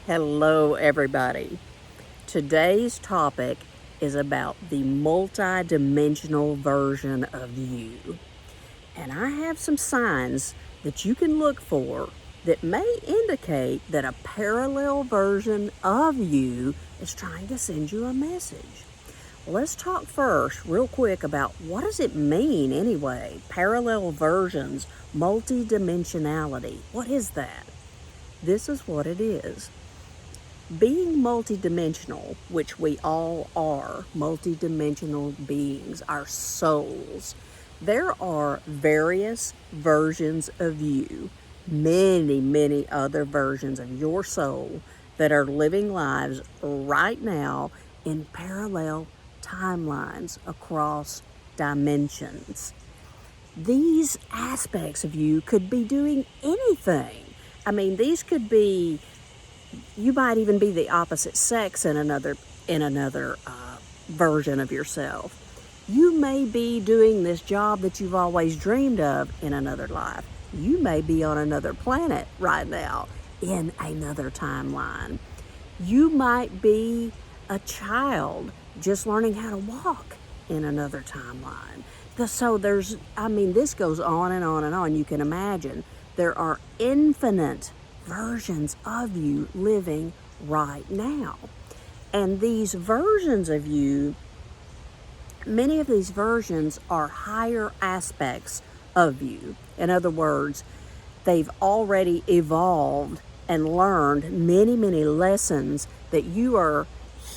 Hello, everybody. Today's topic is about the multi-dimensional version of you. And I have some signs that you can look for that may indicate that a parallel version of you is trying to send you a message. Let's talk first, real quick, about what does it mean anyway? Parallel versions, multidimensionality. What is that? This is what it is. Being multidimensional, which we all are, multidimensional beings, our souls, there are various versions of you, many other versions of your soul that are living lives right now in parallel timelines across dimensions. These aspects of you could be doing anything. I mean, these could be, you might even be the opposite sex in another version of yourself. You may be doing this job that you've always dreamed of in another life. You may be on another planet right now in another timeline. You might be a child just learning how to walk in another timeline. So this goes on and on and on. You can imagine there are infinite versions of you living right now. And these versions of you, many of these versions are higher aspects of you. In other words, they've already evolved and learned many lessons that you are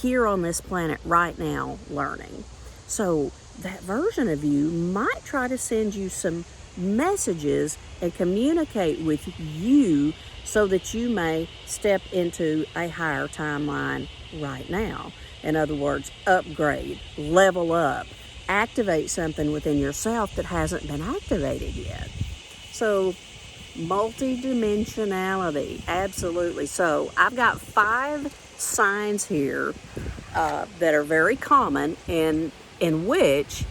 here on this planet right now learning. So that version of you might try to send you some messages and communicate with you so that you may step into a higher timeline right now. In other words, upgrade, level up, activate something within yourself that hasn't been activated yet. So multidimensionality, absolutely. So I've got 5 signs here that are very common in which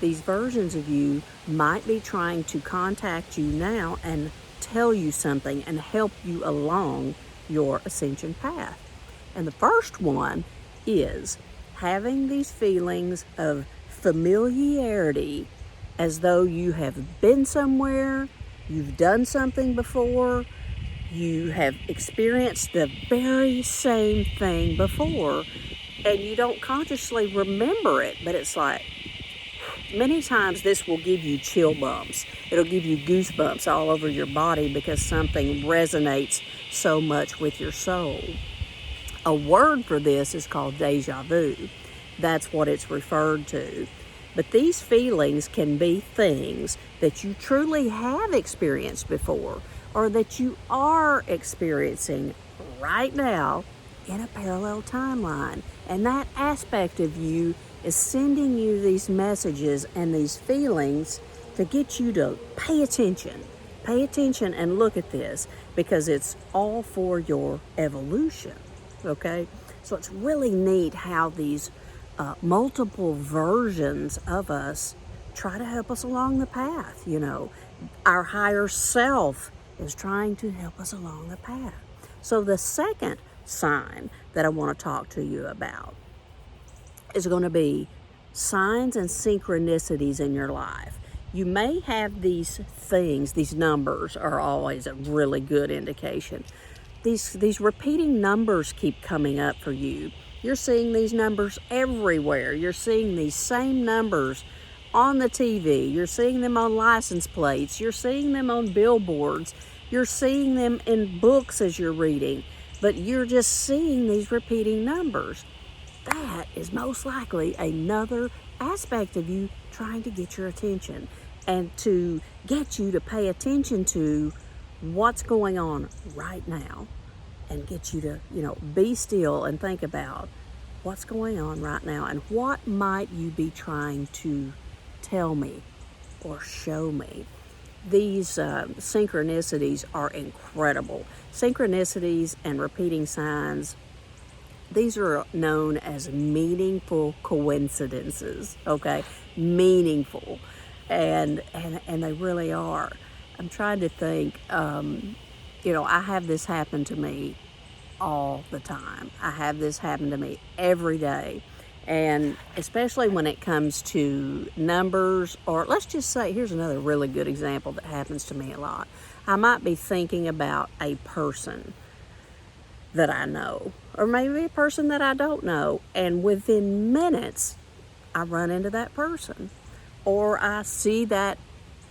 these versions of you might be trying to contact you now and tell you something and help you along your ascension path. And the first one is having these feelings of familiarity, as though you have been somewhere, you've done something before, you have experienced the very same thing before, and you don't consciously remember it, but it's like, many times this will give you chill bumps. It'll give you goosebumps all over your body because something resonates so much with your soul. A word for this is called deja vu. That's what it's referred to. But these feelings can be things that you truly have experienced before, or that you are experiencing right now in a parallel timeline. And that aspect of you is sending you these messages and these feelings to get you to pay attention. Pay attention and look at this, because it's all for your evolution, okay? So it's really neat how these multiple versions of us try to help us along the path. You know, our higher self is trying to help us along the path. So the second sign that I want to talk to you about is going to be signs and synchronicities in your life. You may have these things, these numbers are always a really good indication. These repeating numbers keep coming up for you. You're seeing these numbers everywhere. You're seeing these same numbers on the TV. You're seeing them on license plates. You're seeing them on billboards. You're seeing them in books as you're reading. But you're just seeing these repeating numbers. That is most likely another aspect of you trying to get your attention and to get you to pay attention to what's going on right now, and get you to, be still and think about what's going on right now and what might you be trying to tell me or show me. These synchronicities are incredible. Synchronicities and repeating signs, these are known as meaningful coincidences, okay? Meaningful. And they really are. I'm trying to think, I have this happen to me all the time. I have this happen to me every day. And especially when it comes to numbers, or let's just say, here's another really good example that happens to me a lot. I might be thinking about a person that I know, or maybe a person that I don't know, and within minutes, I run into that person, or I see that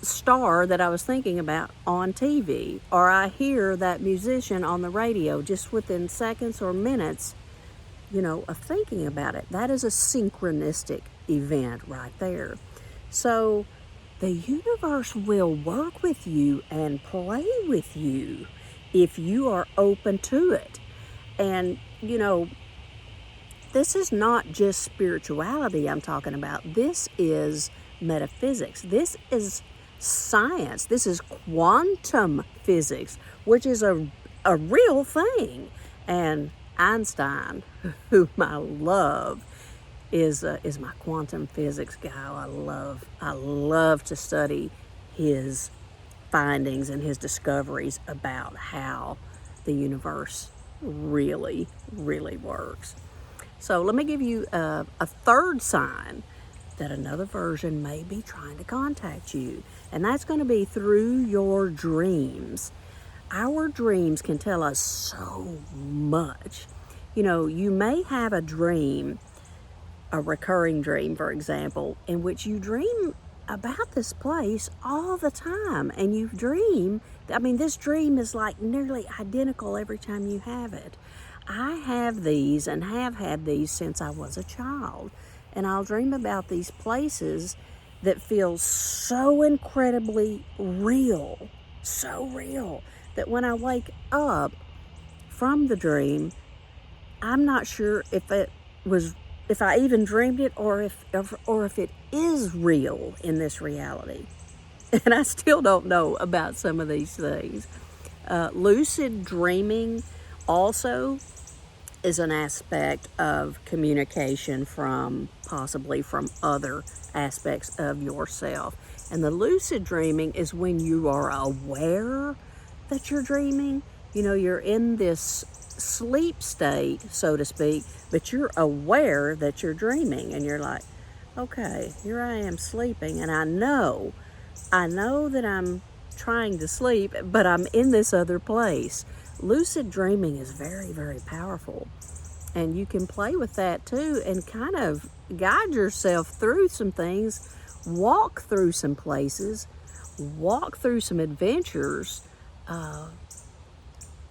star that I was thinking about on TV, or I hear that musician on the radio just within seconds or minutes, of thinking about it. That is a synchronistic event right there. So the universe will work with you and play with you if you are open to it. And, this is not just spirituality I'm talking about. This is metaphysics. This is science. This is quantum physics, which is a real thing. And Einstein, whom I love, is my quantum physics guy. I love to study his findings and his discoveries about how the universe really, really works. So let me give you a third sign that another version may be trying to contact you, and that's going to be through your dreams. Our dreams can tell us so much. You may have a dream, a recurring dream, for example, in which you dream about this place all the time, and this dream is like nearly identical every time you have it. I have these and have had these since I was a child, and I'll dream about these places that feel so incredibly real, so real, that when I wake up from the dream, I'm not sure if I even dreamed it, or if it is real in this reality. And I still don't know about some of these things. Lucid dreaming also is an aspect of communication possibly from other aspects of yourself. And the lucid dreaming is when you are aware that you're dreaming. You're in this sleep state, so to speak, but you're aware that you're dreaming, and you're like, okay, here I am sleeping, and I know that I'm trying to sleep, but I'm in this other place. Lucid dreaming is very, very powerful, and you can play with that too and kind of guide yourself through some things, walk through some places, walk through some adventures,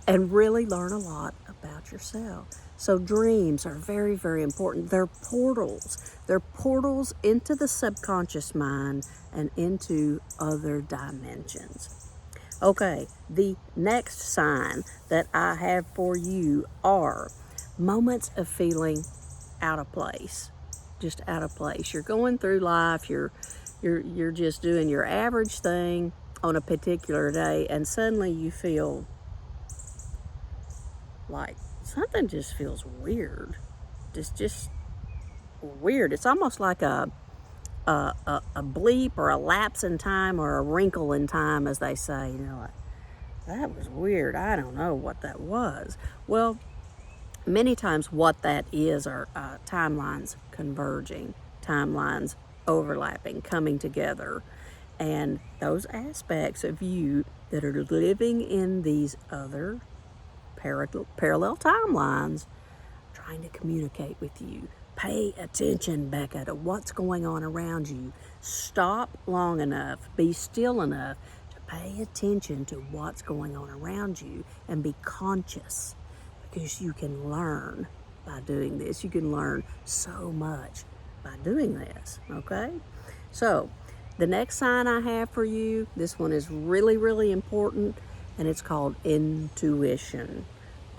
and really learn a lot about yourself. So dreams are very, very important. They're portals. They're portals into the subconscious mind and into other dimensions. Okay, the next sign that I have for you are moments of feeling out of place. Just out of place. You're going through life, you're just doing your average thing on a particular day, and suddenly you feel like something just feels weird. Just weird. It's almost like a bleep or a lapse in time or a wrinkle in time, as they say. Like, that was weird. I don't know what that was. Well, many times what that is are timelines converging, timelines overlapping, coming together. And those aspects of you that are living in these other parallel timelines trying to communicate with you. Pay attention, Becca, to what's going on around you. Stop long enough, be still enough to pay attention to what's going on around you and be conscious, because you can learn by doing this. You can learn so much by doing this, okay? So the next sign I have for you, this one is really, really important, and it's called intuition.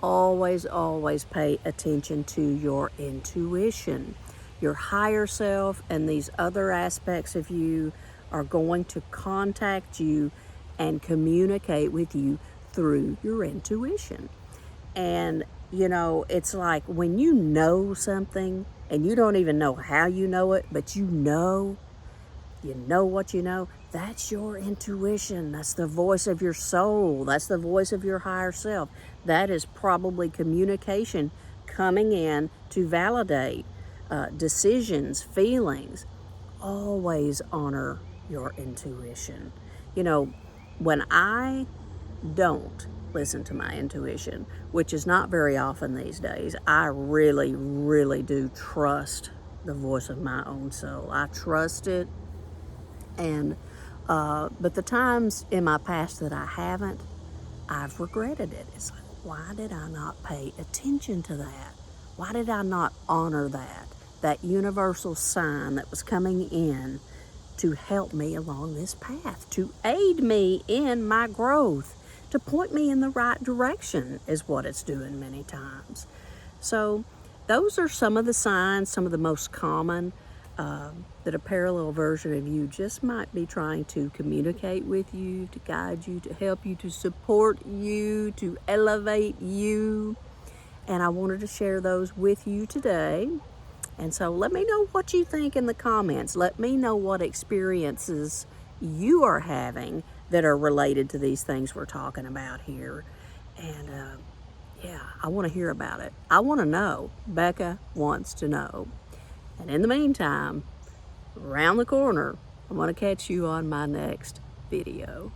Always, always pay attention to your intuition. Your higher self and these other aspects of you are going to contact you and communicate with you through your intuition. And, it's like when you know something and you don't even know how you know it, but you know what you know, that's your intuition. That's the voice of your soul. That's the voice of your higher self. That is probably communication coming in to validate decisions, feelings. Always honor your intuition. You know, when I don't listen to my intuition, which is not very often these days, I really, really do trust the voice of my own soul. I trust it. And but the times in my past that I haven't, I've regretted it. It's like, why did I not pay attention to that? Why did I not honor that universal sign that was coming in to help me along this path, to aid me in my growth, to point me in the right direction is what it's doing many times. So those are some of the signs, some of the most common that a parallel version of you just might be trying to communicate with you, to guide you, to help you, to support you, to elevate you. And I wanted to share those with you today. And so let me know what you think in the comments. Let me know what experiences you are having that are related to these things we're talking about here. And yeah, I want to hear about it. I want to know. Becca wants to know. And in the meantime, around the corner, I'm going to catch you on my next video.